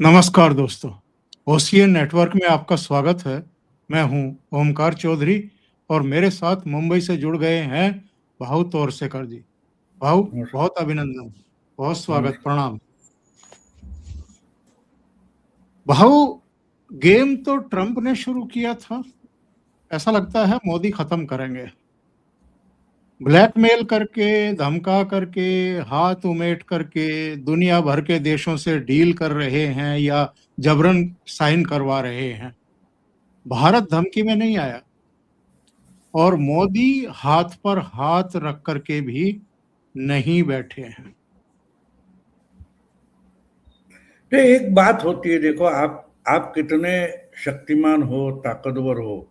नमस्कार दोस्तों, ocean network में आपका स्वागत है। मैं हूं ओमकार चौधरी और मेरे साथ मुंबई से जुड़ गए हैं भाऊ तोरसेकर जी। भाऊ, नमस्कार। बहुत अभिनंदन, बहुत स्वागत, नमस्कार। प्रणाम। भाऊ, गेम तो ट्रंप ने शुरू किया था, ऐसा लगता है मोदी खत्म करेंगे। ब्लैकमेल करके, धमका करके, हाथ उमेट करके दुनिया भर के देशों से डील कर रहे हैं या जबरन साइन करवा रहे हैं। भारत धमकी में नहीं आया और मोदी हाथ पर हाथ रख करके भी नहीं बैठे हैं। तो एक बात होती है, देखो आप कितने शक्तिमान हो, ताकतवर हो,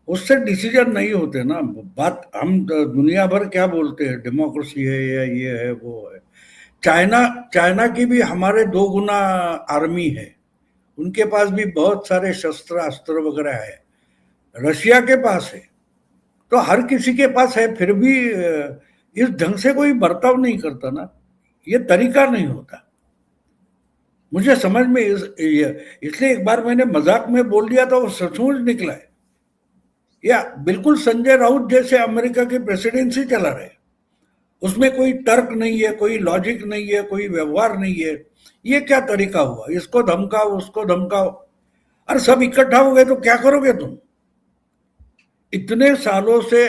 उससे डिसीजन नहीं होते ना। बात हम दुनिया भर क्या बोलते हैं, डेमोक्रेसी है या ये है वो है। चाइना चाइना की भी हमारे 2 गुना आर्मी है, उनके पास भी बहुत सारे शस्त्र अस्त्र वगैरह है। रशिया के पास है, तो हर किसी के पास है, फिर भी इस ढंग से कोई बर्ताव नहीं करता ना। ये तरीका नहीं होता। मुझे समझ में इसलिए एक बार मैंने मजाक में बोल दिया तो वो सचमुच निकला है। या बिल्कुल संजय राउत जैसे अमेरिका की प्रेसिडेंसी चला रहे, उसमें कोई तर्क नहीं है, कोई लॉजिक नहीं है, कोई व्यवहार नहीं है। ये क्या तरीका हुआ? इसको धमकाओ, उसको धमकाओ, और सब इकट्ठा हो गए तो क्या करोगे तुम? इतने सालों से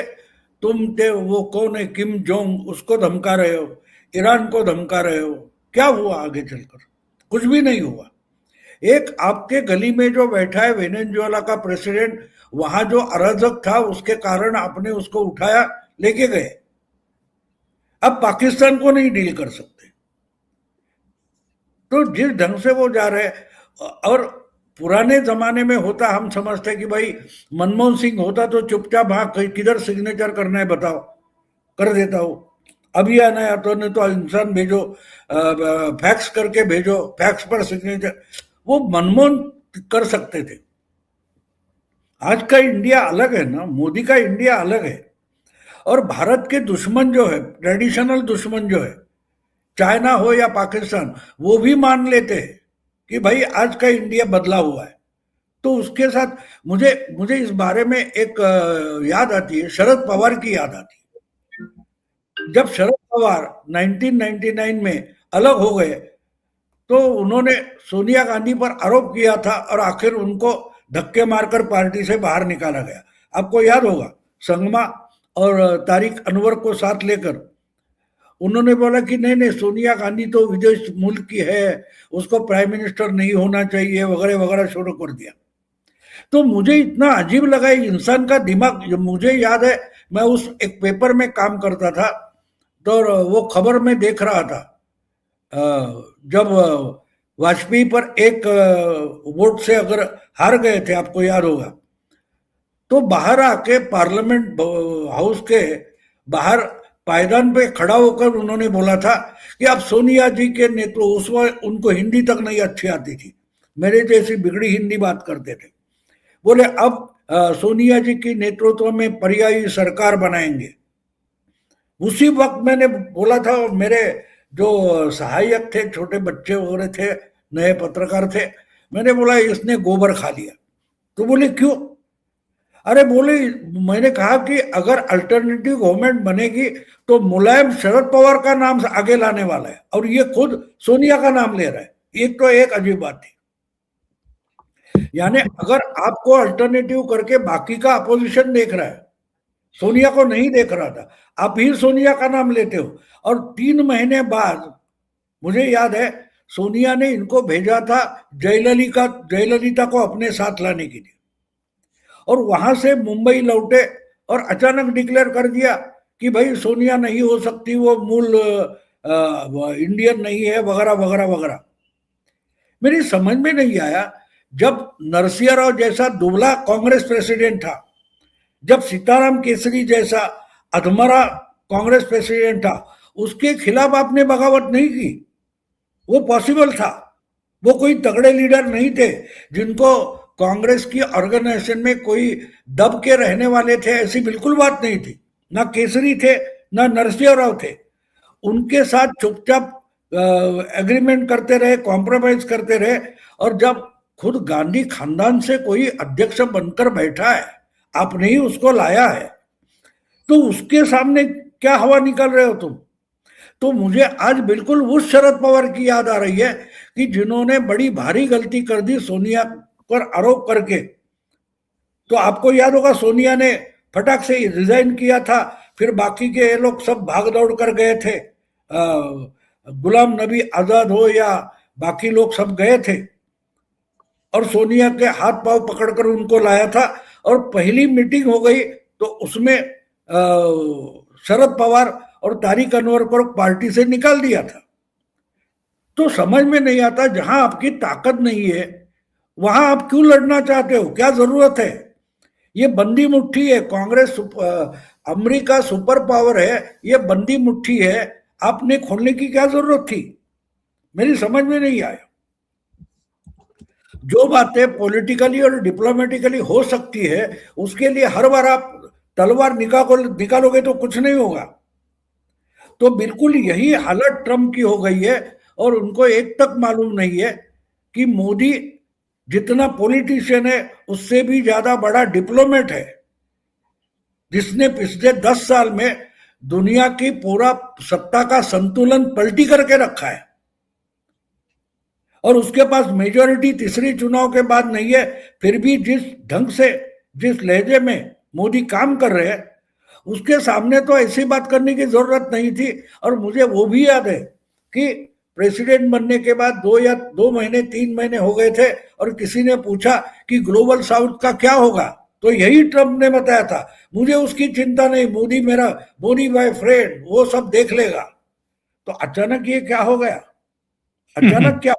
तुम थे, वो कौन है, किम जोंग, उसको धमका रहे हो, ईरान को धमका रहे हो। क्या हुआ आगे चलकर? कुछ भी नहीं हुआ। एक आपके गली में जो बैठा है वेनेजुएला का प्रेसिडेंट, वहां जो अराजक था उसके कारण आपने उसको उठाया, लेके गए। अब पाकिस्तान को नहीं डील कर सकते। तो जिस ढंग से वो जा रहे हैं, और पुराने जमाने में होता, हम समझते कि भाई मनमोहन सिंह होता तो चुपचाप, हाँ किधर सिग्नेचर करना है बताओ, कर देता हूं। अभी आना है तो, नहीं तो इंसान भेजो, फैक्स करके भेजो, फैक्स पर सिग्नेचर, वो मनमोहन कर सकते थे। आज का इंडिया अलग है ना, मोदी का इंडिया अलग है। और भारत के दुश्मन जो है, ट्रेडिशनल दुश्मन जो है, चाइना हो या पाकिस्तान, वो भी मान लेते हैं कि भाई आज का इंडिया बदला हुआ है। तो उसके साथ मुझे मुझे इस बारे में एक याद आती है, शरद पवार की याद आती है। जब शरद पवार 1999 में अलग हो गए, तो उन्होंने सोनिया गांधी पर आरोप किया था और आखिर उनको धक्के मारकर पार्टी से बाहर निकाला गया। आपको याद होगा, संगमा और तारिक अनवर को साथ लेकर उन्होंने बोला कि नहीं नहीं, सोनिया गांधी तो विदेश मुल्क की है, उसको प्राइम मिनिस्टर नहीं होना चाहिए, वगैरह वगैरह शुरू कर दिया। तो मुझे इतना अजीब लगा इंसान का दिमाग। मुझे याद है, मैं उस एक पेपर में काम करता था, तो वो खबर में देख रहा था, जब वाजपेयी पर एक वोट से अगर हार गए थे, आपको याद होगा, तो बाहर आके पार्लियामेंट हाउस के बाहर पायदान पे खड़ा होकर उन्होंने बोला था कि अब सोनिया जी के नेतृत्व, उस वक्त उनको हिंदी तक नहीं अच्छी आती थी, मेरे जैसी बिगड़ी हिंदी बात करते थे, बोले अब सोनिया जी की नेतृत्व में पर्यायी सरकार बनाएंगे। उसी वक्त मैंने बोला था, और मेरे जो सहायक थे, छोटे बच्चे वगैरह थे, नए पत्रकार थे, मैंने बोला इसने गोबर खा लिया। तो बोले क्यों? अरे बोले, मैंने कहा कि अगर अल्टरनेटिव गवर्नमेंट बनेगी तो मुलायम शरद पवार का नाम आगे लाने वाला है, और ये खुद सोनिया का नाम ले रहा है। एक तो एक अजीब बात थी। यानी अगर आपको अल्टरनेटिव करके बाकी का अपोजिशन देख रहा है, सोनिया को नहीं देख रहा था, आप ही सोनिया का नाम लेते हो। और 3 महीने बाद मुझे याद है, सोनिया ने इनको भेजा था जयललिता को अपने साथ लाने के लिए, और वहां से मुंबई लौटे और अचानक डिक्लेयर कर दिया कि भाई सोनिया नहीं हो सकती, वो मूल इंडियन नहीं है, वगैरह वगैरह वगैरह। मेरी समझ में नहीं आया, जब नरसिंह राव जैसा दुबला कांग्रेस प्रेसिडेंट था, जब सीताराम केसरी जैसा अधमरा कांग्रेस प्रेसिडेंट था, उसके खिलाफ आपने बगावत नहीं की। वो पॉसिबल था। वो कोई तगड़े लीडर नहीं थे जिनको कांग्रेस की ऑर्गेनाइजेशन में कोई दब के रहने वाले थे, ऐसी बिल्कुल बात नहीं थी। ना केसरी थे, ना नरसिंह राव थे। उनके साथ चुपचाप एग्रीमेंट करते रहे, कॉम्प्रोमाइज करते रहे, और जब खुद गांधी खानदान से कोई अध्यक्ष बनकर बैठा है, आपने ही उसको लाया है, तो उसके सामने क्या हवा निकाल रहे हो तुम? तो मुझे आज बिल्कुल उस शरद पवार की याद आ रही है कि जिन्होंने बड़ी भारी गलती कर दी सोनिया पर आरोप करके। तो आपको याद होगा सोनिया ने फटाक से रिजाइन किया था, फिर बाकी के ये लोग सब भाग दौड़ कर गए थे, गुलाम नबी आजाद हो या बाकी लोग सब गए थे, और सोनिया के हाथ पांव पकड़कर उनको लाया था। और पहली मीटिंग हो गई तो उसमें शरद पवार और तारिक अनवर को पार्टी से निकाल दिया था। तो समझ में नहीं आता, जहां आपकी ताकत नहीं है वहां आप क्यों लड़ना चाहते हो? क्या जरूरत है? ये बंदी मुट्ठी है, कांग्रेस अमेरिका सुपर पावर है, ये बंदी मुट्ठी है, आपने खोलने की क्या जरूरत थी? मेरी समझ में नहीं आया। जो बातें पॉलिटिकली और डिप्लोमेटिकली हो सकती है, उसके लिए हर बार आप तलवार निकालोगे तो कुछ नहीं होगा। तो बिल्कुल यही हालत ट्रंप की हो गई है, और उनको एक तक मालूम नहीं है कि मोदी जितना पॉलिटिशियन है उससे भी ज्यादा बड़ा डिप्लोमेट है, जिसने पिछले 10 साल में दुनिया की पूरा सत्ता का संतुलन पलटी करके रखा है। और उसके पास मेजोरिटी तीसरी चुनाव के बाद नहीं है, फिर भी जिस ढंग से, जिस लहजे में मोदी काम कर रहे हैं, उसके सामने तो ऐसी बात करने की जरूरत नहीं थी। और मुझे वो भी याद है कि प्रेसिडेंट बनने के बाद 2 महीने 3 महीने हो गए थे, और किसी ने पूछा कि ग्लोबल साउथ का क्या होगा, तो यही ट्रंप ने बताया था, मुझे उसकी चिंता नहीं, मोदी माय फ्रेंड, वो सब देख लेगा। तो अचानक ये क्या हो गया? अचानक क्या?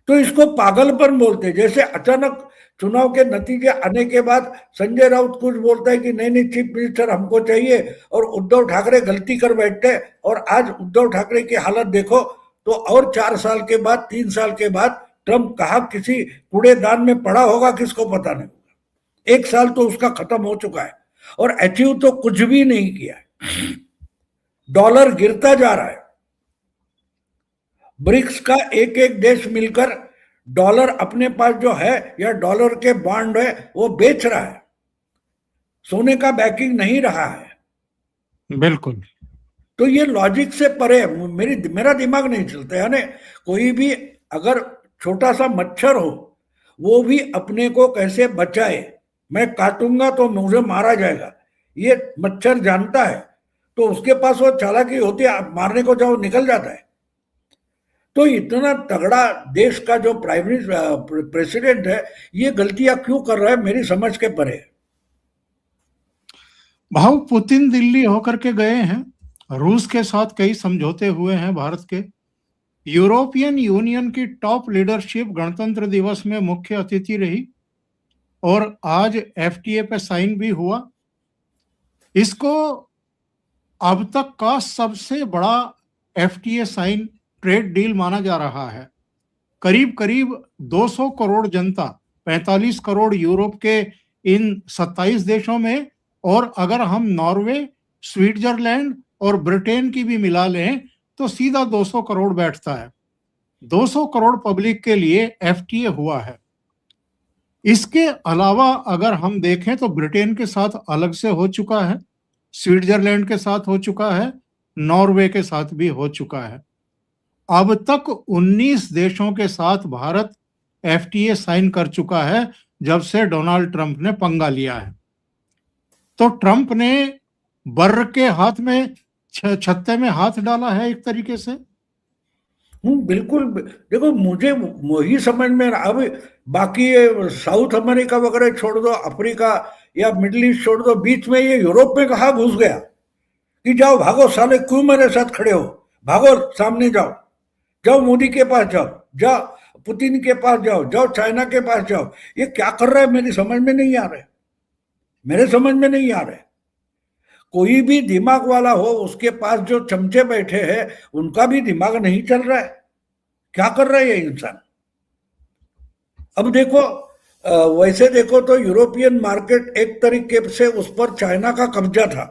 तो इसको पागलपन बोलते। जैसे अचानक चुनाव के नतीजे आने के बाद संजय राउत कुछ बोलता है कि नहीं नहीं चीफ मिनिस्टर हमको चाहिए, और उद्धव ठाकरे गलती कर बैठते, और आज उद्धव ठाकरे की हालत देखो। तो और 4 साल के बाद, 3 साल के बाद ट्रंप कहा किसी कूड़ेदान में पड़ा होगा, किसको पता नहीं होगा। 1 साल तो उसका खत्म हो चुका है, और अचीव तो कुछ भी नहीं किया है। डॉलर गिरता जा रहा है। ब्रिक्स का एक एक देश मिलकर डॉलर अपने पास जो है, या डॉलर के बॉन्ड है, वो बेच रहा है, सोने का बैकिंग नहीं रहा है। बिल्कुल। तो ये लॉजिक से परे मेरा दिमाग नहीं चलता। यानी कोई भी अगर छोटा सा मच्छर हो, वो भी अपने को कैसे बचाए, मैं काटूंगा तो मुझे मारा जाएगा, ये मच्छर जानता है। तो उसके पास वो चालाकी होती है, मारने को जाओ निकल जाता है। तो इतना तगड़ा देश का जो प्रेसिडेंट है, ये गलतियां क्यों कर रहा है, मेरी समझ के परे है। भाव पुतिन दिल्ली होकर के गए हैं, रूस के साथ कई समझौते हुए हैं भारत के। यूरोपियन यूनियन की टॉप लीडरशिप गणतंत्र दिवस में मुख्य अतिथि रही, और आज एफटीए पे साइन भी हुआ। इसको अब तक का सबसे बड़ा एफटीए साइन ट्रेड डील माना जा रहा है। करीब करीब 200 करोड़ जनता, 45 करोड़ यूरोप के इन 27 देशों में, और अगर हम नॉर्वे, स्विट्जरलैंड और ब्रिटेन की भी मिला लें तो सीधा 200 करोड़ बैठता है। 200 करोड़ पब्लिक के लिए एफटीए हुआ है। इसके अलावा अगर हम देखें तो ब्रिटेन के साथ अलग से हो चुका है, स्विट्जरलैंड के साथ हो चुका है, नॉर्वे के साथ भी हो चुका है। अब तक 19 देशों के साथ भारत एफटीए साइन कर चुका है जब से डोनाल्ड ट्रंप ने पंगा लिया है। तो ट्रंप ने बर्र के हाथ में छत्ते में हाथ डाला है एक तरीके से। बिल्कुल। देखो, मुझे वही समझ में अब बाकी साउथ अमेरिका वगैरह छोड़ दो, अफ्रीका या मिडिल ईस्ट छोड़ दो, बीच में ये यूरोप में कहा घुस गया कि जाओ भागो साले, क्यों मेरे साथ खड़े हो, भागो सामने जाओ, जाओ मोदी के पास जाओ, जाओ पुतिन के पास जाओ, जाओ चाइना के पास जाओ। ये क्या कर रहा है, मेरी समझ में नहीं आ रहा है, मेरे समझ में नहीं आ रहा है। कोई भी दिमाग वाला हो, उसके पास जो चमचे बैठे हैं उनका भी दिमाग नहीं चल रहा है। क्या कर रहा है ये इंसान? अब देखो, वैसे देखो तो यूरोपियन मार्केट एक तरीके से उस पर चाइना का कब्जा था।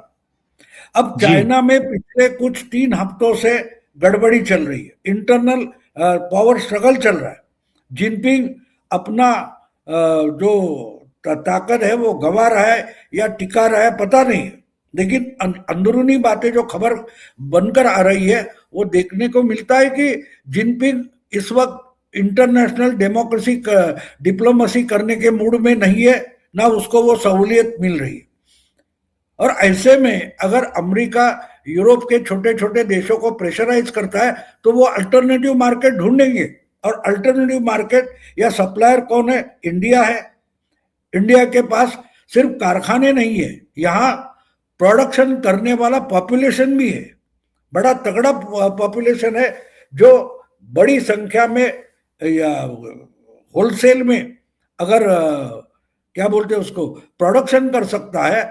अब चाइना में पिछले कुछ 3 हफ्तों से गड़बड़ी चल रही है, इंटरनल पावर स्ट्रगल चल रहा है। जिनपिंग अपना जो ताकत है वो गंवा रहा है या टिका रहा है पता नहीं, लेकिन अंदरूनी बातें जो खबर बनकर आ रही है वो देखने को मिलता है कि जिनपिंग इस वक्त इंटरनेशनल डेमोक्रेसी डिप्लोमेसी करने के मूड में नहीं है, ना उसको वो सहूलियत मिल रही है। और ऐसे में अगर अमेरिका यूरोप के छोटे छोटे देशों को प्रेशराइज करता है तो वो अल्टरनेटिव मार्केट ढूंढेंगे, और अल्टरनेटिव मार्केट या सप्लायर कौन है? इंडिया है। इंडिया के पास सिर्फ कारखाने नहीं है, यहाँ प्रोडक्शन करने वाला पॉपुलेशन भी है, बड़ा तगड़ा पॉपुलेशन है जो बड़ी संख्या में या होलसेल में अगर क्या बोलते हैं उसको प्रोडक्शन कर सकता है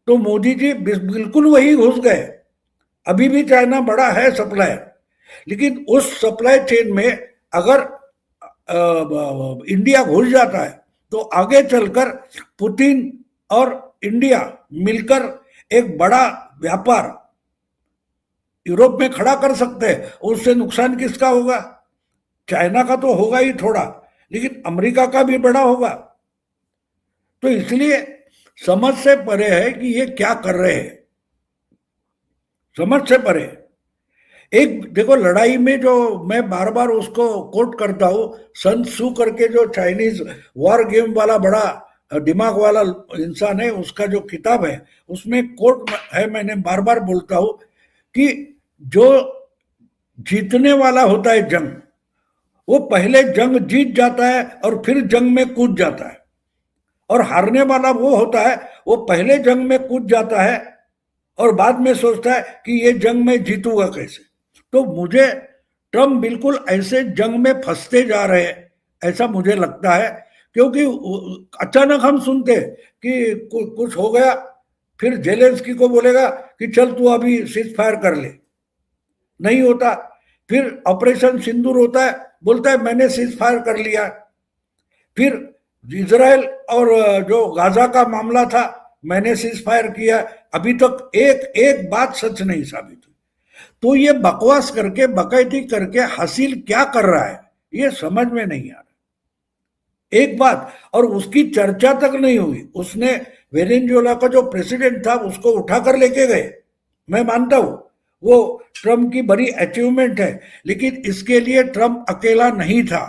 तो मोदी जी बिल्कुल वही घुस गए। अभी भी चाइना बड़ा है सप्लायर, लेकिन उस सप्लाई चेन में अगर इंडिया घुस जाता है तो आगे चलकर पुतिन और इंडिया मिलकर एक बड़ा व्यापार यूरोप में खड़ा कर सकते हैं। उससे नुकसान किसका होगा? चाइना का तो होगा ही थोड़ा, लेकिन अमेरिका का भी बड़ा होगा। तो इसलिए समझ से परे है कि ये क्या कर रहे हैं, समझ से परे। एक देखो लड़ाई में जो मैं बार बार उसको कोट करता हूं, सन सू करके जो चाइनीज वॉर गेम वाला बड़ा दिमाग वाला इंसान है, उसका जो किताब है उसमें कोट है, मैंने बार बार बोलता हूं कि जो जीतने वाला होता है जंग, वो पहले जंग जीत जाता है और फिर जंग में कूद जाता है, और हारने वाला वो होता है वो पहले जंग में कूद जाता है और बाद में सोचता है कि ये जंग में जीतूंगा कैसे। तो मुझे ट्रम्प बिल्कुल ऐसे जंग में फंसते जा रहे हैं ऐसा मुझे लगता है, क्योंकि अचानक हम सुनते कि कुछ हो गया, फिर जेलेंस्की को बोलेगा कि चल तू अभी सीज फायर कर ले, नहीं होता। फिर ऑपरेशन सिंदूर होता है, बोलता है मैंने सीज फायर कर लिया। फिर इजराइल और जो गाजा का मामला था, मैंने सीज फायर किया, अभी तक एक एक बात सच नहीं साबित हुई। तो ये बकवास करके बकैती करके हासिल क्या कर रहा है ये समझ में नहीं आ रहा। एक बात, और उसकी चर्चा तक नहीं हुई। उसने वेनेजुएला का जो प्रेसिडेंट था उसको उठाकर लेके गए, मैं मानता हूं वो ट्रम्प की बड़ी अचीवमेंट है, लेकिन इसके लिए ट्रम्प अकेला नहीं था।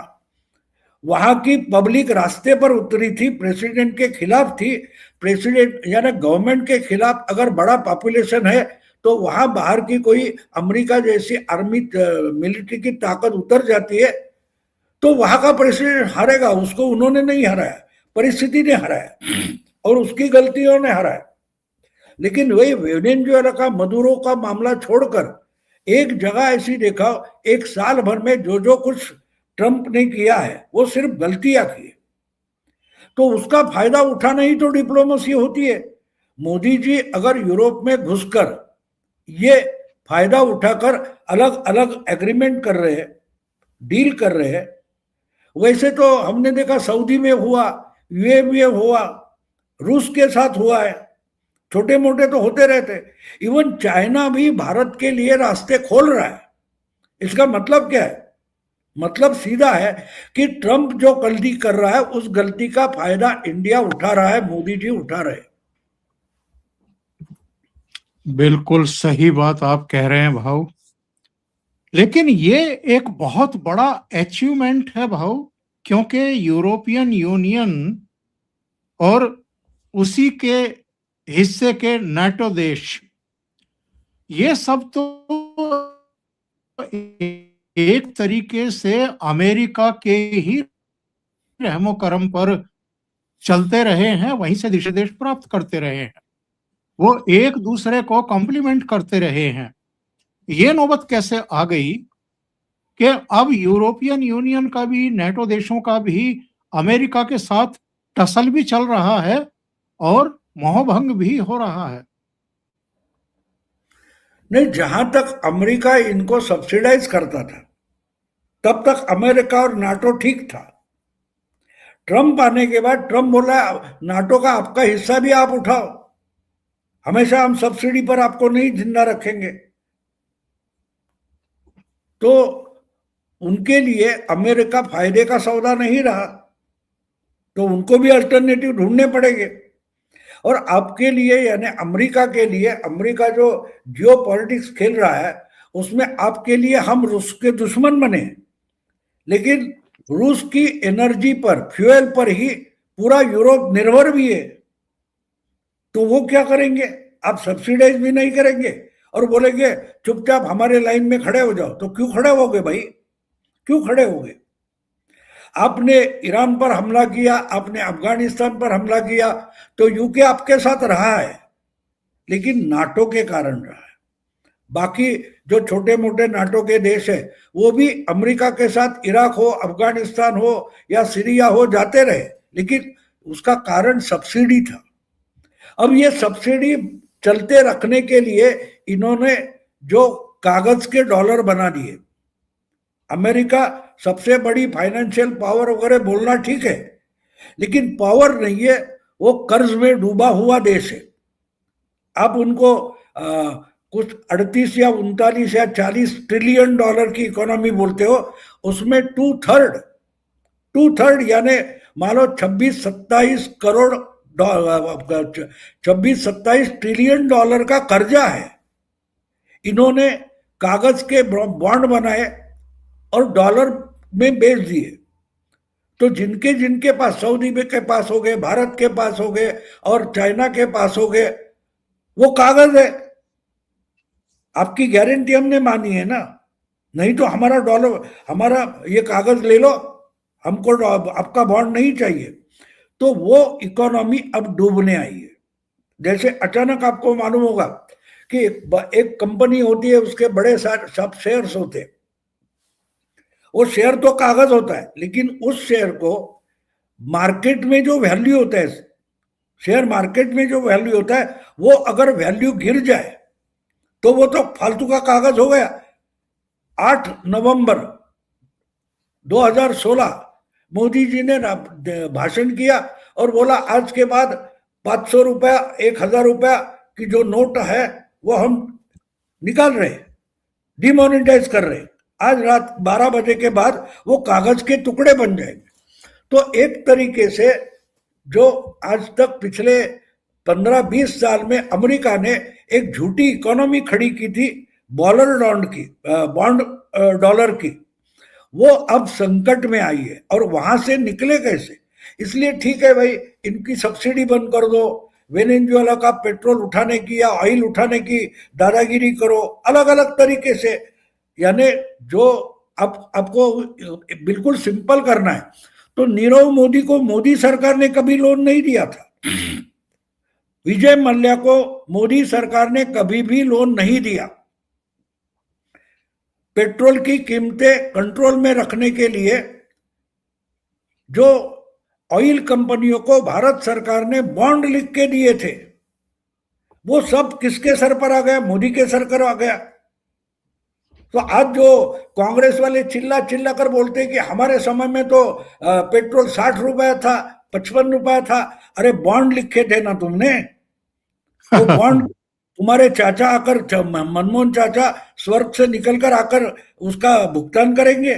वहां की पब्लिक रास्ते पर उतरी थी, प्रेसिडेंट के खिलाफ थी। प्रेसिडेंट यानी गवर्नमेंट के खिलाफ अगर बड़ा पॉपुलेशन है तो वहां बाहर की कोई अमेरिका जैसी आर्मी मिलिट्री की ताकत उतर जाती है तो वहां का प्रेसिडेंट हारेगा। उसको उन्होंने नहीं हराया, परिस्थिति ने हराया और उसकी गलतियों ने हराया। लेकिन वही वेनेजुएला का मदुरो का मामला छोड़कर एक जगह ऐसी देखा, एक साल भर में जो जो कुछ ट्रंप ने किया है वो सिर्फ गलतियां की, तो उसका फायदा उठाना ही तो डिप्लोमेसी होती है। मोदी जी अगर यूरोप में घुसकर ये फायदा उठाकर अलग अलग एग्रीमेंट कर रहे हैं, डील कर रहे हैं, वैसे तो हमने देखा सऊदी में हुआ, यूएई में हुआ, रूस के साथ हुआ है, छोटे मोटे तो होते रहते। इवन चाइना भी भारत के लिए रास्ते खोल रहा है। इसका मतलब क्या है? मतलब सीधा है कि ट्रंप जो गलती कर रहा है उस गलती का फायदा इंडिया उठा रहा है, मोदी जी उठा रहे। बिल्कुल सही बात आप कह रहे हैं भाऊ, लेकिन ये एक बहुत बड़ा अचीवमेंट है भाऊ, क्योंकि यूरोपियन यूनियन और उसी के हिस्से के नाटो देश, ये सब तो एक तरीके से अमेरिका के ही रहमो करम पर चलते रहे हैं, वहीं से दिशा देश प्राप्त करते रहे हैं, वो एक दूसरे को कॉम्प्लीमेंट करते रहे हैं। ये नौबत कैसे आ गई कि अब यूरोपियन यूनियन का भी, नाटो देशों का भी अमेरिका के साथ टसल भी चल रहा है और मोहभंग भी हो रहा है। नहीं, जहां तक अमेरिका इनको सब्सिडाइज करता था तब तक अमेरिका और नाटो ठीक था। ट्रंप आने के बाद ट्रंप बोला नाटो का आपका हिस्सा भी आप उठाओ, हमेशा हम सब्सिडी पर आपको नहीं जिंदा रखेंगे। तो उनके लिए अमेरिका फायदे का सौदा नहीं रहा, तो उनको भी अल्टरनेटिव ढूंढने पड़ेंगे। और आपके लिए यानी अमेरिका के लिए, अमेरिका जो जियो पॉलिटिक्स खेल रहा है उसमें आपके लिए हम रूस के दुश्मन बने, लेकिन रूस की एनर्जी पर, फ्यूल पर ही पूरा यूरोप निर्भर भी है। तो वो क्या करेंगे? आप सब्सिडाइज भी नहीं करेंगे और बोलेंगे चुपचाप हमारे लाइन में खड़े हो जाओ। तो क्यों खड़े होगे भाई, क्यों खड़े होगे? आपने ईरान पर हमला किया, आपने अफगानिस्तान पर हमला किया, तो यूके आपके साथ रहा है, लेकिन नाटो के कारण रहा है। बाकी जो छोटे मोटे नाटो के देश है वो भी अमेरिका के साथ इराक हो, अफगानिस्तान हो या सीरिया हो जाते रहे, लेकिन उसका कारण सब्सिडी था। अब ये सब्सिडी चलते रखने के लिए इन्होंने जो कागज के डॉलर बना दिए। अमेरिका सबसे बड़ी फाइनेंशियल पावर वगैरह बोलना ठीक है, लेकिन पावर नहीं है, वो कर्ज में डूबा हुआ देश है। आप उनको कुछ 38 या 39 या 40 ट्रिलियन डॉलर की इकोनॉमी बोलते हो, उसमें टू थर्ड यानी मान लो 26-27 ट्रिलियन डॉलर का कर्जा है। इन्होंने कागज के बॉन्ड बनाए और डॉलर में बेच दिए। तो जिनके जिनके पास, सऊदी के पास हो गए, भारत के पास हो गए और चाइना के पास हो गए, वो कागज है। आपकी गारंटी हमने मानी है ना, नहीं तो हमारा डॉलर, हमारा ये कागज ले लो, हमको आपका बॉन्ड नहीं चाहिए। तो वो इकोनॉमी अब डूबने आई है। जैसे अचानक आपको मालूम होगा कि एक कंपनी होती है, उसके बड़े सब शेयर्स होते हैं। वो शेयर तो कागज होता है, लेकिन उस शेयर को मार्केट में जो वैल्यू होता है, शेयर मार्केट में जो वैल्यू होता है, वो अगर वैल्यू गिर जाए तो वो तो फालतू का कागज हो गया। 8 नवंबर 2016 मोदी जी ने भाषण किया और बोला आज के बाद 500 रुपया, 1000 रुपया की जो नोट है वो हम निकाल रहे, डिमोनेटाइज कर रहे। आज रात 12 बजे के बाद वो कागज के टुकड़े बन जाएंगे। तो एक तरीके से जो आज तक पिछले 15-20 साल में अमेरिका ने एक झूठी इकोनॉमी खड़ी की थी, बॉन्ड डॉलर की, वो अब संकट में आई है। और वहां से निकले कैसे? इसलिए ठीक है भाई, इनकी सब्सिडी बंद कर दो, वेनेजुएला का पेट्रोल उठाने की या ऑयल उठाने की दादागिरी करो, अलग अलग तरीके से। यानी जो आपको बिल्कुल सिंपल करना है, तो नीरव मोदी को मोदी सरकार ने कभी लोन नहीं दिया था। विजय मल्ल्या को मोदी सरकार ने कभी भी लोन नहीं दिया। पेट्रोल की कीमतें कंट्रोल में रखने के लिए जो ऑयल कंपनियों को भारत सरकार ने बॉन्ड लिख के दिए थे, वो सब किसके सर पर आ गया? मोदी के सर पर आ गया। तो आज जो कांग्रेस वाले चिल्ला चिल्ला कर बोलते हैं कि हमारे समय में तो पेट्रोल 60 रुपया था, 55 रुपया था। अरे बॉन्ड लिखे थे ना तुमने, वो बॉन्ड तुम्हारे चाचा आकर, मनमोहन चाचा स्वर्ग से निकलकर आकर उसका भुगतान करेंगे।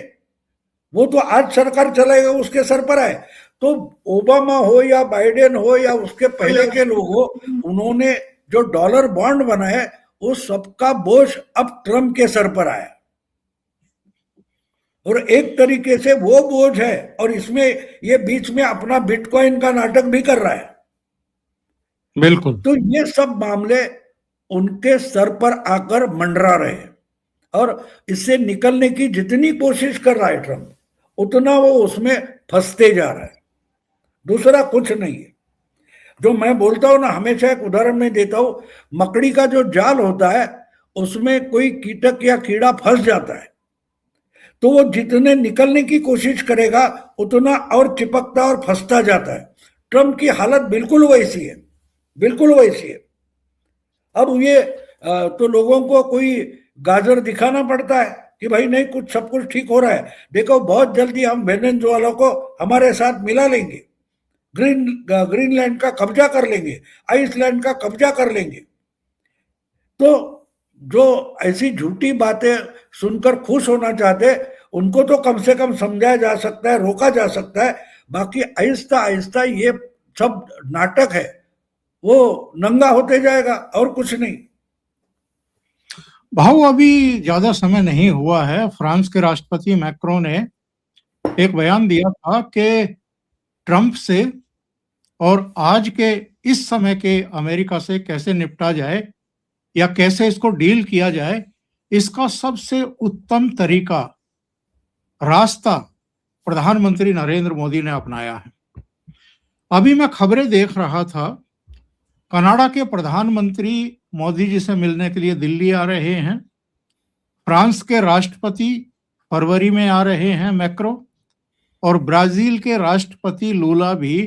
वो तो आज सरकार चलाएगा, उसके सर पर है। तो ओबामा हो या बाइडेन हो या उसके पहले के लोग हो, उन्होंने जो डॉलर बॉन्ड बनाए, उस सबका बोझ अब ट्रम्प के सर पर आया। और एक तरीके से वो बोझ है, और इसमें ये बीच में अपना बिटकॉइन का नाटक भी कर रहा है। बिल्कुल। तो ये सब मामले उनके सर पर आकर मंडरा रहे हैं, और इससे निकलने की जितनी कोशिश कर रहा है ट्रम्प, उतना वो उसमें फंसते जा रहा है। दूसरा कुछ नहीं है। जो मैं बोलता हूं ना, हमेशा एक उदाहरण में देता हूं, मकड़ी का जो जाल होता है उसमें कोई कीटक या कीड़ा फंस जाता है, तो वो जितने निकलने की कोशिश करेगा उतना और चिपकता और फंसता जाता है। ट्रम्प की हालत बिल्कुल वैसी है, बिल्कुल वैसी है। अब ये तो लोगों को कोई गाजर दिखाना पड़ता है कि भाई नहीं, कुछ सब कुछ ठीक हो रहा है, देखो बहुत जल्दी हम वेनेजुएला को हमारे साथ मिला लेंगे, ग्रीनलैंड का कब्जा कर लेंगे, आइसलैंड का कब्जा कर लेंगे। तो जो ऐसी झूठी बातें सुनकर खुश होना चाहते, उनको तो कम से कम समझाया जा सकता है, रोका जा सकता है, बाकी आहिस्ता आहिस्ता ये सब नाटक है वो नंगा होते जाएगा और कुछ नहीं। भाऊ अभी ज्यादा समय नहीं हुआ है, फ्रांस के राष्ट्रपति मैक्रो ने एक बयान दिया था कि ट्रंप से और आज के इस समय के अमेरिका से कैसे निपटा जाए या कैसे इसको डील किया जाए, इसका सबसे उत्तम तरीका रास्ता प्रधानमंत्री नरेंद्र मोदी ने अपनाया है। अभी मैं खबरें देख रहा था, कनाडा के प्रधानमंत्री मोदी जी से मिलने के लिए दिल्ली आ रहे हैं, फ्रांस के राष्ट्रपति फरवरी में आ रहे हैं मैक्रो, और ब्राजील के राष्ट्रपति लूला भी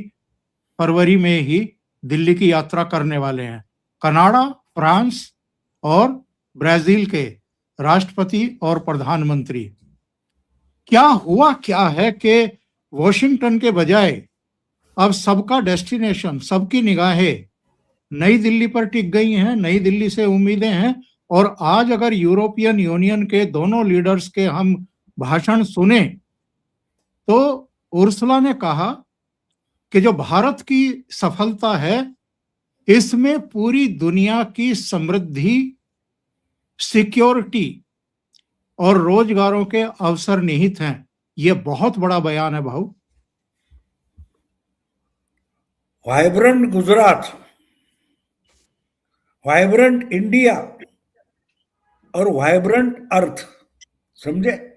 फरवरी में ही दिल्ली की यात्रा करने वाले हैं। कनाडा, फ्रांस और ब्राजील के राष्ट्रपति और प्रधानमंत्री। क्या है कि वॉशिंगटन के बजाय अब सबका डेस्टिनेशन, सबकी निगाहें नई दिल्ली पर टिक गई हैं, नई दिल्ली से उम्मीदें हैं। और आज अगर यूरोपियन यूनियन के दोनों लीडर्स के हम भाषण सुने तो उर्सुला ने कहा कि जो भारत की सफलता है इसमें पूरी दुनिया की समृद्धि, सिक्योरिटी और रोजगारों के अवसर निहित हैं। ये बहुत बड़ा बयान है भाऊ। वाइब्रेंट गुजरात, वाइब्रेंट इंडिया और वाइब्रेंट अर्थ, समझे?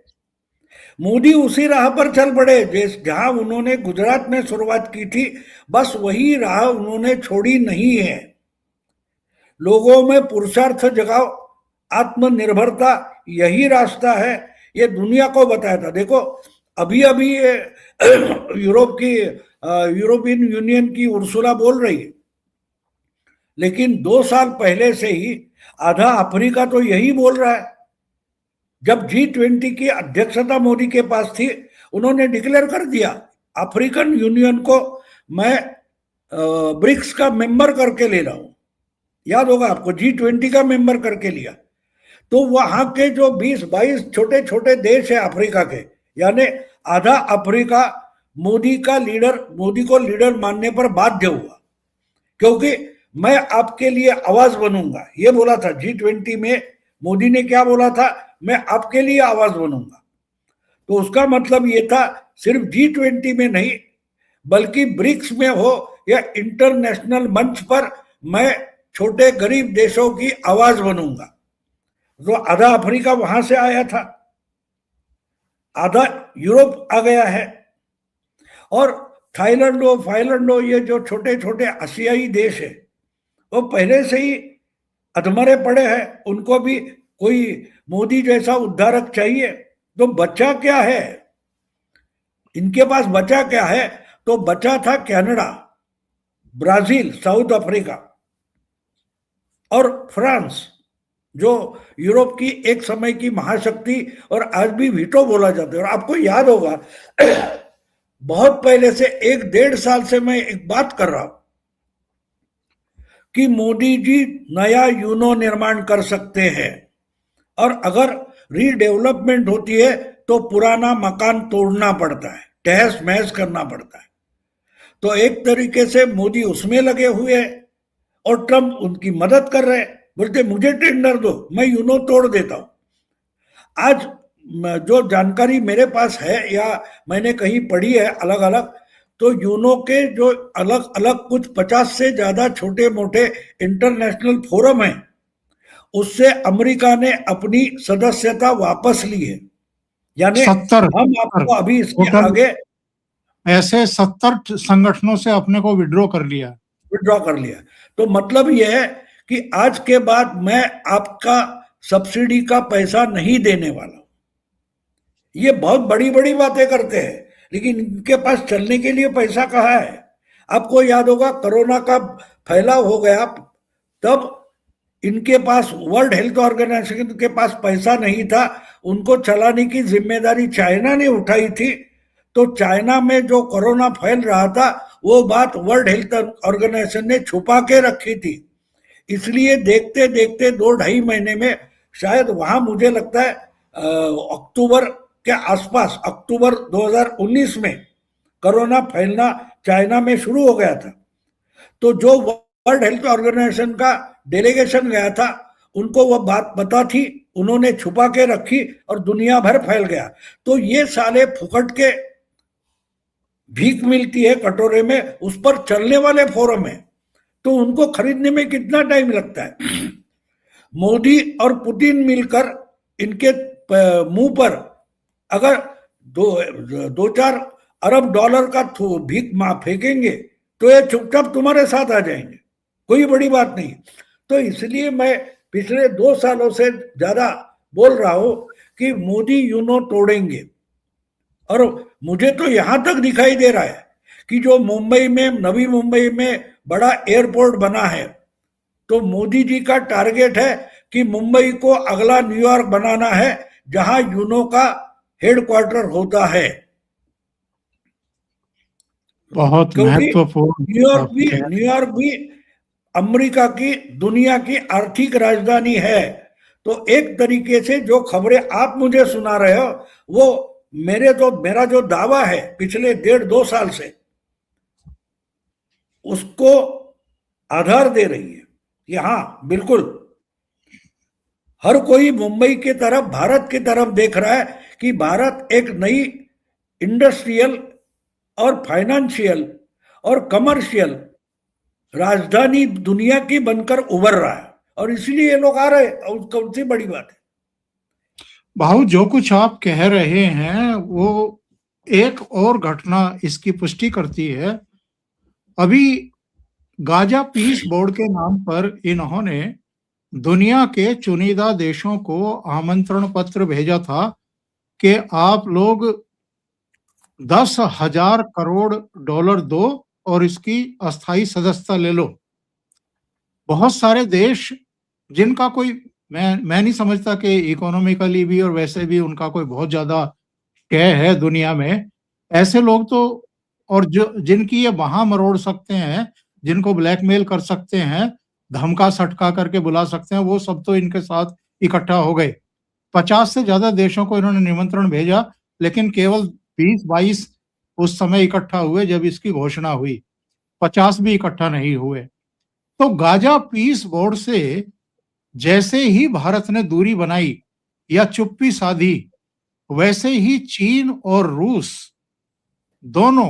मोदी उसी राह पर चल पड़े जहां उन्होंने गुजरात में शुरुआत की थी, बस वही राह उन्होंने छोड़ी नहीं है। लोगों में पुरुषार्थ जगाओ, आत्मनिर्भरता, यही रास्ता है। ये दुनिया को बताया था। देखो अभी अभी ये यूरोपियन यूनियन की उर्सुला बोल रही है, लेकिन 2 साल पहले से ही आधा अफ्रीका तो यही बोल रहा है। जब G20 की अध्यक्षता मोदी के पास थी, उन्होंने डिक्लेयर कर दिया अफ्रीकन यूनियन को मैं ब्रिक्स का मेंबर करके ले रहा हूं। याद होगा आपको, G20 का मेंबर करके लिया। तो वहां के जो 20-22 छोटे छोटे देश है अफ्रीका के, यानी आधा अफ्रीका मोदी को लीडर मानने पर बाध्य हुआ, क्योंकि मैं आपके लिए आवाज बनूंगा, ये बोला था। G20 में मोदी ने क्या बोला था? मैं आपके लिए आवाज बनूंगा। तो उसका मतलब ये था सिर्फ G20 में नहीं, बल्कि ब्रिक्स में हो या इंटरनेशनल मंच पर मैं छोटे गरीब देशों की आवाज बनूंगा। तो आधा अफ्रीका वहां से आया था, आधा यूरोप आ गया है, और थाईलैंड हो, ये जो छोटे छोटे आसियाई देश है वो पहले से ही अधमरे पड़े हैं। उनको भी कोई मोदी जैसा उद्धारक चाहिए। तो बचा क्या है इनके पास? बचा क्या है? तो बचा था कनाडा, ब्राजील, साउथ अफ्रीका और फ्रांस, जो यूरोप की एक समय की महाशक्ति और आज भी वीटो बोला जाता है। और आपको याद होगा बहुत पहले से 1-1.5 साल से मैं एक बात कर रहा हूं कि मोदी जी नया यूनो निर्माण कर सकते हैं, और अगर रीडेवलपमेंट होती है तो पुराना मकान तोड़ना पड़ता है, तहस महस करना पड़ता है। तो एक तरीके से मोदी उसमें लगे हुए हैं और ट्रंप उनकी मदद कर रहे हैं। बोलते मुझे टेंडर दो, मैं यूनो तोड़ देता हूं। आज जो जानकारी मेरे पास है या मैंने कहीं पढ़ी है अलग अलग, तो यूनो के जो अलग अलग कुछ 50 से ज्यादा छोटे मोटे इंटरनेशनल फोरम हैं, उससे अमेरिका ने अपनी सदस्यता वापस ली है। यानी 70 हम आपको अभी इसके आगे ऐसे 70 संगठनों से अपने को विड्रॉ कर लिया। तो मतलब यह है कि आज के बाद मैं आपका सब्सिडी का पैसा नहीं देने वाला। ये बहुत बड़ी बड़ी बातें करते हैं, लेकिन इनके पास चलने के लिए पैसा कहाँ है? आपको याद होगा कोरोना का फैलाव हो गया, तब इनके पास, वर्ल्ड हेल्थ ऑर्गेनाइजेशन के पास पैसा नहीं था, उनको चलाने की जिम्मेदारी चाइना ने उठाई थी। तो चाइना में जो कोरोना फैल रहा था वो बात वर्ल्ड हेल्थ ऑर्गेनाइजेशन ने छुपा के रखी थी। इसलिए देखते देखते 2-2.5 महीने में, शायद वहां मुझे लगता है अक्टूबर के आसपास अक्टूबर 2019 में कोरोना फैलना चाइना में शुरू हो गया था, तो जो वर्ल्ड हेल्थ ऑर्गेनाइजेशन का डेलीगेशन गया था उनको वह बात पता थी, उन्होंने छुपा के रखी और दुनिया भर फैल गया। तो ये साले फुकट के भीख मिलती है कटोरे में, उस पर चलने वाले फोरम है, तो उनको खरीदने में कितना टाइम लगता है। मोदी और पुतिन मिलकर इनके मुंह पर अगर दो चार अरब डॉलर का भीख फेंकेंगे तो ये चुपचाप तुम्हारे साथ आ जाएंगे, कोई बड़ी बात नहीं। तो इसलिए मैं पिछले 2 सालों से ज्यादा बोल रहा हूं कि मोदी यूनो तोड़ेंगे। और मुझे तो यहां तक दिखाई दे रहा है कि जो मुंबई में, नवी मुंबई में बड़ा एयरपोर्ट बना है, तो मोदी जी का टारगेट है कि मुंबई को अगला न्यूयॉर्क बनाना है, जहां यूनो का हेडक्वार्टर होता है। बहुत क्योंकि महत्वपूर्ण न्यूयॉर्क भी अमेरिका की, दुनिया की आर्थिक राजधानी है। तो एक तरीके से जो खबरें आप मुझे सुना रहे हो वो मेरा जो दावा है पिछले 1.5-2 साल से, उसको आधार दे रही है कि हाँ बिल्कुल हर कोई मुंबई की तरफ, भारत की तरफ देख रहा है कि भारत एक नई इंडस्ट्रियल और फाइनेंशियल और कमर्शियल राजधानी दुनिया की बनकर उभर रहा है, और इसलिए ये लोग आ रहे हैं। और कौन सी बड़ी बात है। भाऊ, जो कुछ आप कह रहे हैं वो एक और घटना इसकी पुष्टि करती है। अभी गाजा पीस बोर्ड के नाम पर इन्होंने दुनिया के चुनिंदा देशों को आमंत्रण पत्र भेजा था कि आप लोग 10,000 करोड़ डॉलर दो और इसकी अस्थाई सदस्यता ले लो। बहुत सारे देश जिनका कोई, मैं नहीं समझता कि इकोनॉमिकली भी और वैसे भी उनका कोई बहुत ज्यादा शेयर है दुनिया में, ऐसे लोग तो, और जो जिनकी ये वहां मरोड़ सकते हैं, जिनको ब्लैकमेल कर सकते हैं, धमका सटका करके बुला सकते हैं, वो सब तो इनके साथ इकट्ठा हो गए। 50 से ज्यादा देशों को इन्होंने निमंत्रण भेजा, लेकिन केवल 20-22 उस समय इकट्ठा हुए जब इसकी घोषणा हुई, 50 भी इकट्ठा नहीं हुए। तो गाजा पीस बोर्ड से जैसे ही भारत ने दूरी बनाई या चुप्पी साधी, वैसे ही चीन और रूस दोनों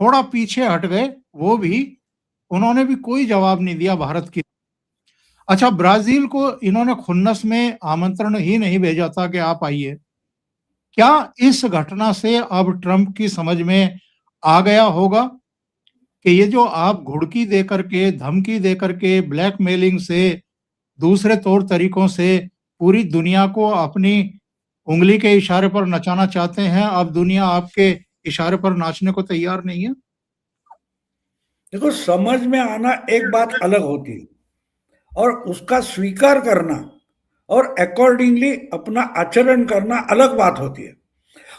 थोड़ा पीछे हट गए। वो भी, उन्होंने भी कोई जवाब नहीं दिया भारत की। अच्छा, ब्राजील को इन्होंने खुन्नस में आमंत्रण ही नहीं भेजा था कि आप आइए। क्या इस घटना से अब ट्रंप की समझ में आ गया होगा कि ये जो आप घुड़की दे करके, धमकी दे करके, ब्लैकमेलिंग से, दूसरे तौर तरीकों से पूरी दुनिया को अपनी उंगली के इशारे पर नचाना चाहते हैं, अब दुनिया आपके इशारे पर नाचने को तैयार नहीं है? देखो, समझ में आना एक बात अलग होती है और उसका स्वीकार करना और अकॉर्डिंगली अपना आचरण करना अलग बात होती है।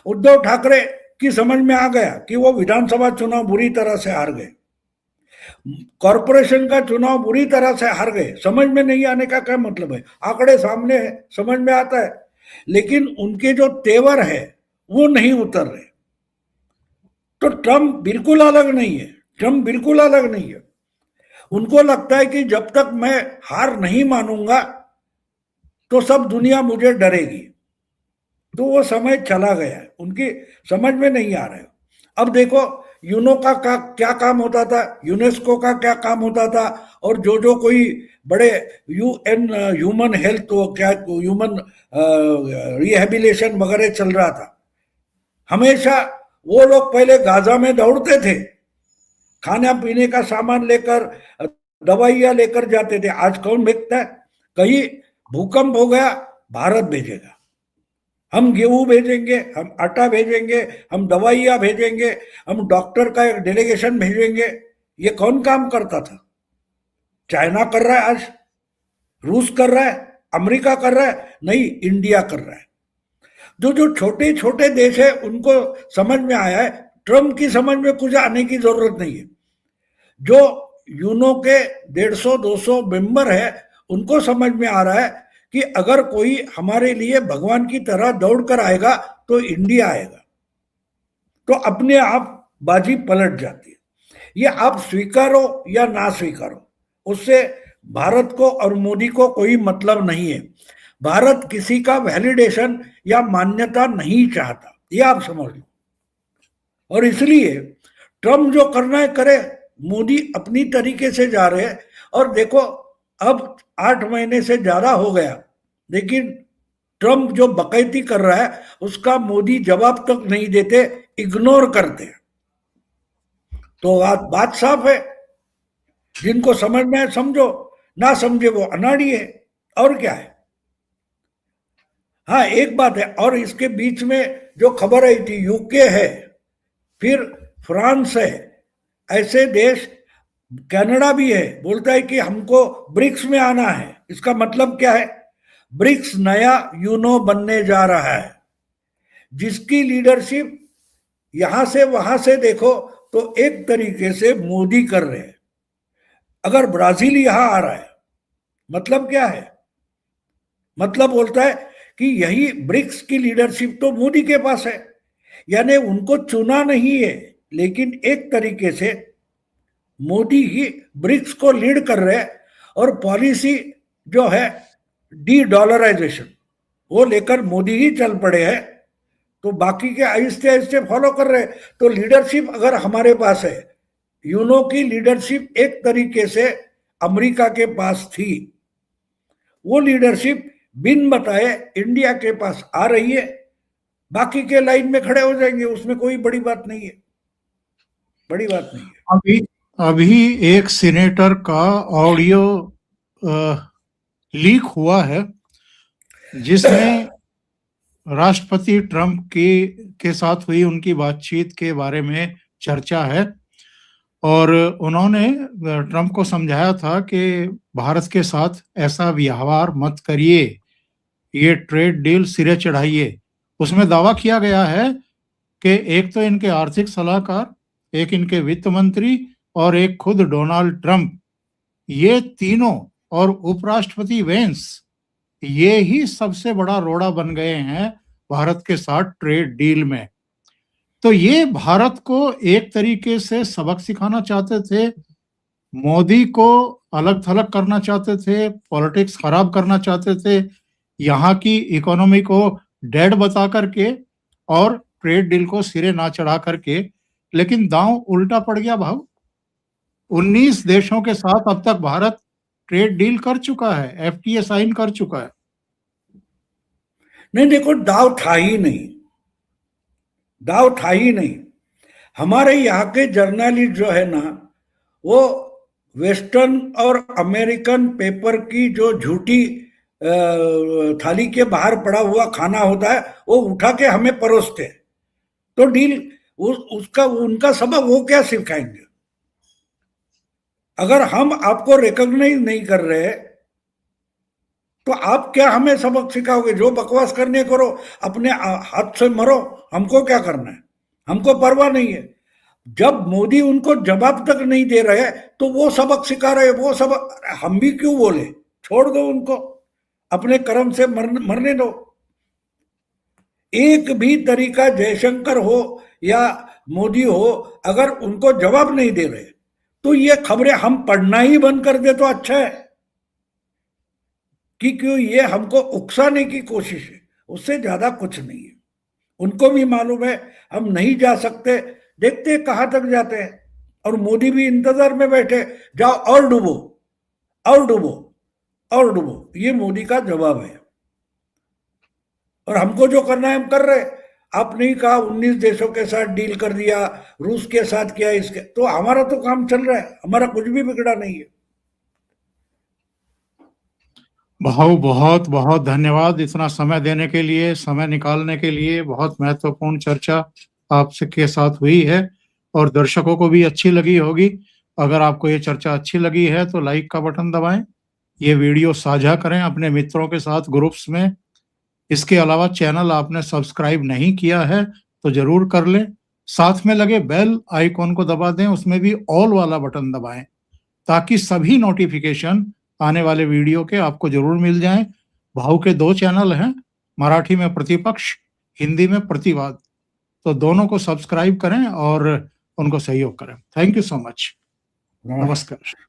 उद्धव ठाकरे की समझ में आ गया कि वो विधानसभा चुनाव बुरी तरह से हार गए, कॉरपोरेशन का चुनाव बुरी तरह से हार गए। समझ में नहीं आने का क्या मतलब है, आंकड़े सामने है, समझ में आता है, लेकिन उनके जो तेवर है वो नहीं उतर रहे। तो ट्रम्प बिल्कुल अलग नहीं है, ट्रम्प बिल्कुल अलग नहीं है। उनको लगता है कि जब तक मैं हार नहीं मानूंगा तो सब दुनिया मुझे डरेगी। तो वो समय चला गया है, उनकी समझ में नहीं आ रहा है। अब देखो, यूनो का क्या काम होता था, यूनेस्को का क्या काम होता था, और जो कोई बड़े यूएन ह्यूमन हेल्थ, क्या ह्यूमन रिहेबिलिटेशन वगैरह चल रहा था, हमेशा वो लोग पहले गाजा में दौड़ते थे, खाना पीने का सामान लेकर, दवाइयां लेकर जाते थे। आज कौन भेजता है? कहीं भूकंप हो गया, भारत भेजेगा, हम गेहूं भेजेंगे, हम आटा भेजेंगे, हम दवाइयां भेजेंगे, हम डॉक्टर का एक डेलीगेशन भेजेंगे। ये कौन काम करता था? चाइना कर रहा है, आज रूस कर रहा है, अमेरिका कर रहा है, नहीं इंडिया कर रहा है। जो छोटे छोटे देश है उनको समझ में आया है, ट्रम्प की समझ में कुछ आने की जरूरत नहीं है। जो यूनो के 150-200 मेंबर है उनको समझ में आ रहा है कि अगर कोई हमारे लिए भगवान की तरह दौड़ कर आएगा तो इंडिया आएगा, तो अपने आप बाजी पलट जाती है। ये आप स्वीकारो या ना स्वीकारो, उससे भारत को और मोदी को कोई मतलब नहीं है। भारत किसी का वैलिडेशन या मान्यता नहीं चाहता, ये आप समझ लो। और इसलिए ट्रम्प जो करना है करे, मोदी अपनी तरीके से जा रहे हैं। और देखो अब 8 महीने से ज्यादा हो गया, लेकिन ट्रम्प जो बकैती कर रहा है उसका मोदी जवाब तक नहीं देते, इग्नोर करते हैं। तो बात साफ है, जिनको समझना है समझो, ना समझे वो अनाड़ी है, और क्या है। हाँ एक बात है, और इसके बीच में जो खबर आई थी, यूके है, फिर फ्रांस है, ऐसे देश, कनाडा भी है, बोलता है कि हमको ब्रिक्स में आना है। इसका मतलब क्या है? ब्रिक्स नया यूनो बनने जा रहा है, जिसकी लीडरशिप यहां से वहां से देखो तो एक तरीके से मोदी कर रहे हैं। अगर ब्राजील यहां आ रहा है, मतलब क्या है? मतलब बोलता है कि यही ब्रिक्स की लीडरशिप तो मोदी के पास है, यानी उनको चुना नहीं है, लेकिन एक तरीके से मोदी ही ब्रिक्स को लीड कर रहे हैं। और पॉलिसी जो है डी डॉलराइजेशन, वो लेकर मोदी ही चल पड़े हैं, तो बाकी के आहिस्ते आहिस्ते फॉलो कर रहे हैं। तो लीडरशिप अगर हमारे पास है, यूनो की लीडरशिप एक तरीके से अमेरिका के पास थी, वो लीडरशिप बिन बताए इंडिया के पास आ रही है। बाकी के लाइन में खड़े हो जाएंगे, उसमें कोई बड़ी बात नहीं है, बड़ी बात नहीं है। अभी अभी एक सीनेटर का ऑडियो लीक हुआ है, जिसमें राष्ट्रपति ट्रंप के साथ हुई उनकी बातचीत के बारे में चर्चा है। और उन्होंने ट्रंप को समझाया था कि भारत के साथ ऐसा व्यवहार मत करिए, ये ट्रेड डील सिरे चढ़ाइए। उसमें दावा किया गया है कि एक तो इनके आर्थिक सलाहकार, एक इनके वित्त मंत्री और एक खुद डोनाल्ड ट्रंप, ये तीनों और उपराष्ट्रपति वेंस, ये ही सबसे बड़ा रोड़ा बन गए हैं भारत के साथ ट्रेड डील में। तो ये भारत को एक तरीके से सबक सिखाना चाहते थे, मोदी को अलग थलग करना चाहते थे, पॉलिटिक्स खराब करना चाहते थे, यहाँ की इकोनॉमी को डेड बता करके और ट्रेड डील को सिरे ना चढ़ा करके। लेकिन दांव उल्टा पड़ गया भाव। 19 देशों के साथ अब तक भारत ट्रेड डील कर चुका है, एफटीए साइन कर चुका है। नहीं देखो, दाव था ही नहीं, दाव था ही नहीं। हमारे यहाँ के जर्नलिस्ट जो है ना, वो वेस्टर्न और अमेरिकन पेपर की जो झूठी थाली के बाहर पड़ा हुआ खाना होता है, वो उठा के हमें परोसते। तो डील उसका उनका सबक वो क्या सिखाएंगे? अगर हम आपको रिकॉग्नाइज नहीं कर रहे तो आप क्या हमें सबक सिखाओगे? जो बकवास करने करो, अपने हाथ से मरो, हमको क्या करना है, हमको परवाह नहीं है। जब मोदी उनको जवाब तक नहीं दे रहे तो वो सबक सिखा रहे, वो सबक हम भी क्यों बोले? छोड़ दो उनको, अपने कर्म से मरने दो। एक भी तरीका जयशंकर हो या मोदी हो, अगर उनको जवाब नहीं दे रहे तो ये खबरें हम पढ़ना ही बंद कर दे तो अच्छा है। कि क्यों ये हमको उकसाने की कोशिश है, उससे ज्यादा कुछ नहीं है। उनको भी मालूम है हम नहीं जा सकते, देखते कहां तक जाते हैं। और मोदी भी इंतजार में बैठे, जाओ और डूबो, और डूबो, और डूबो, ये मोदी का जवाब है। और हमको जो करना है हम कर रहे। आपने ही कहा 19 देशों के साथ डील कर दिया, रूस के साथ किया, इसके तो हमारा तो काम चल रहा है, हमारा कुछ भी बिगड़ा नहीं है। भाऊ बहुत बहुत धन्यवाद इतना समय देने के लिए, समय निकालने के लिए। बहुत महत्वपूर्ण चर्चा आपसे के साथ हुई है और दर्शकों को भी अच्छी लगी होगी। अगर आपको ये चर्चा अच्छी लगी है तो लाइक का बटन दबाएं, ये वीडियो साझा करें अपने मित्रों के साथ ग्रुप्स में। इसके अलावा चैनल आपने सब्सक्राइब नहीं किया है तो जरूर कर लें, साथ में लगे बेल आइकॉन को दबा दें, उसमें भी ऑल वाला बटन दबाएं, ताकि सभी नोटिफिकेशन आने वाले वीडियो के आपको जरूर मिल जाएं। भाऊ के 2 चैनल हैं, मराठी में प्रतिपक्ष, हिंदी में प्रतिवाद। तो दोनों को सब्सक्राइब करें और उनको सहयोग करें। Thank you so much. नमस्कार।